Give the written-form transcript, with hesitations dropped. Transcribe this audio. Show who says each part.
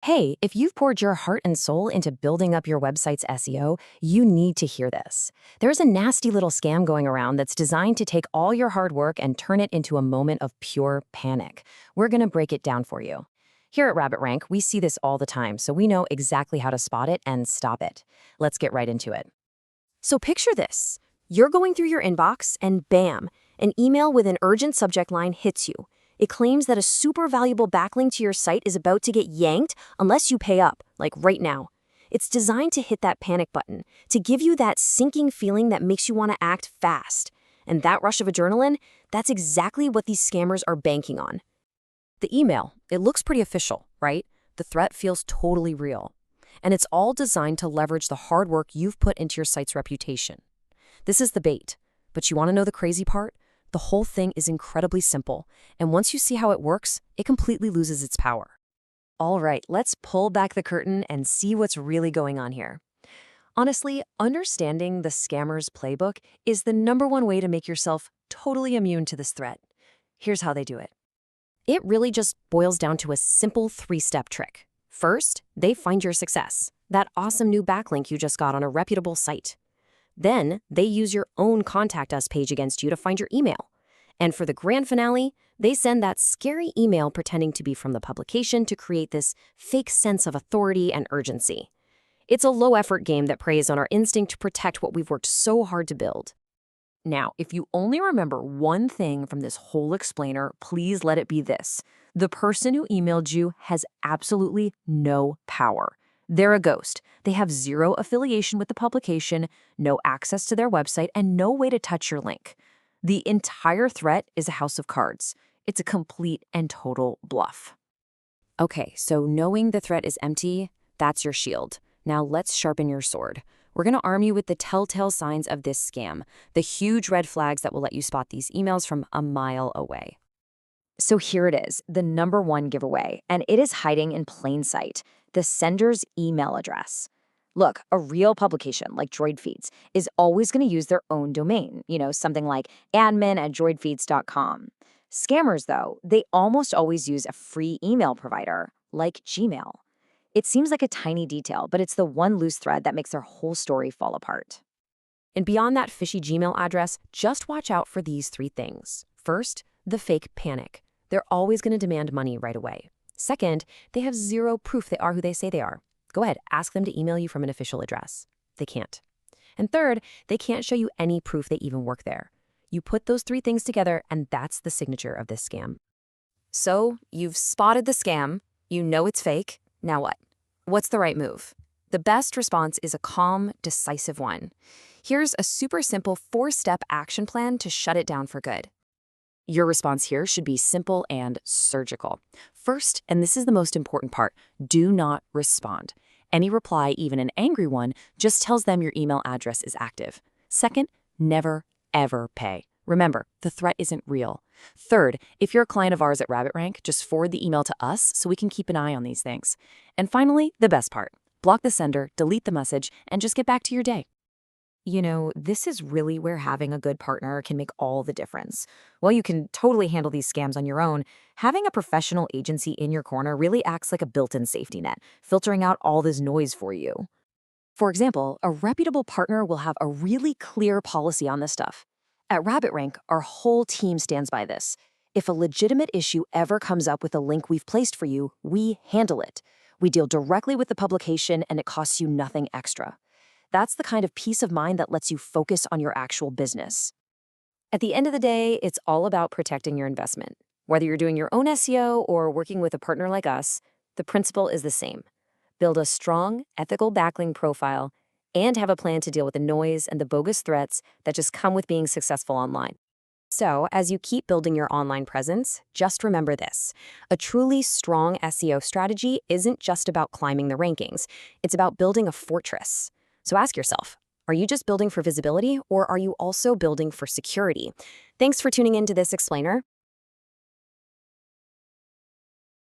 Speaker 1: Hey, if you've poured your heart and soul into building up your website's SEO, you need to hear this. There's a nasty little scam going around that's designed to take all your hard work and turn it into a moment of pure panic. We're going to break it down for you. Here at Rabbit Rank, we see this all the time, so we know exactly how to spot it and stop it. Let's get right into it.
Speaker 2: So picture this. You're going through your inbox and bam, an email with an urgent subject line hits you. It claims that a super valuable backlink to your site is about to get yanked unless you pay up, like right now. It's designed to hit that panic button, to give you that sinking feeling that makes you want to act fast. And that rush of adrenaline, that's exactly what these scammers are banking on.
Speaker 1: The email, it looks pretty official, right? The threat feels totally real. And it's all designed to leverage the hard work you've put into your site's reputation. This is the bait. But you want to know the crazy part? The whole thing is incredibly simple, and once you see how it works, it completely loses its power. All right, let's pull back the curtain and see what's really going on here. Honestly, understanding the scammer's playbook is the #1 way to make yourself totally immune to this threat. Here's how they do it. It really just boils down to a simple 3-step trick. First, they find your success, that awesome new backlink you just got on a reputable site. Then, they use your own Contact Us page against you to find your email. And for the grand finale, they send that scary email pretending to be from the publication to create this fake sense of authority and urgency. It's a low-effort game that preys on our instinct to protect what we've worked so hard to build. Now, if you only remember one thing from this whole explainer, please let it be this. The person who emailed you has absolutely no power. They're a ghost. They have zero affiliation with the publication, no access to their website, and no way to touch your link. The entire threat is a house of cards. It's a complete and total bluff. Okay, so knowing the threat is empty, that's your shield. Now let's sharpen your sword. We're going to arm you with the telltale signs of this scam, the huge red flags that will let you spot these emails from a mile away. So here it is, the #1 giveaway, and it is hiding in plain sight. The sender's email address. Look, a real publication like Droid Feeds is always going to use their own domain, something like admin@droidfeeds.com. Scammers, though, they almost always use a free email provider like Gmail. It seems like a tiny detail, but it's the one loose thread that makes their whole story fall apart. And beyond that fishy Gmail address, just watch out for these 3 things. First, the fake panic. They're always going to demand money right away. Second, they have zero proof they are who they say they are. Go ahead, ask them to email you from an official address. They can't. And third, they can't show you any proof they even work there. You put those 3 things together, and that's the signature of this scam. So, you've spotted the scam, you know it's fake. Now what? What's the right move? The best response is a calm, decisive one. Here's a super simple 4-step action plan to shut it down for good. Your response here should be simple and surgical. First, and this is the most important part, do not respond. Any reply, even an angry one, just tells them your email address is active. Second, never, ever pay. Remember, the threat isn't real. Third, if you're a client of ours at Rabbit Rank, just forward the email to us so we can keep an eye on these things. And finally, the best part, block the sender, delete the message, and just get back to your day. This is really where having a good partner can make all the difference. While you can totally handle these scams on your own, having a professional agency in your corner really acts like a built-in safety net, filtering out all this noise for you. For example, a reputable partner will have a really clear policy on this stuff. At Rabbit Rank, our whole team stands by this. If a legitimate issue ever comes up with a link we've placed for you, we handle it. We deal directly with the publication, and it costs you nothing extra. That's the kind of peace of mind that lets you focus on your actual business. At the end of the day, it's all about protecting your investment. Whether you're doing your own SEO or working with a partner like us, the principle is the same. Build a strong, ethical backlink profile and have a plan to deal with the noise and the bogus threats that just come with being successful online. So, as you keep building your online presence, just remember this. A truly strong SEO strategy isn't just about climbing the rankings. It's about building a fortress. So ask yourself, are you just building for visibility or are you also building for security? Thanks for tuning into this explainer.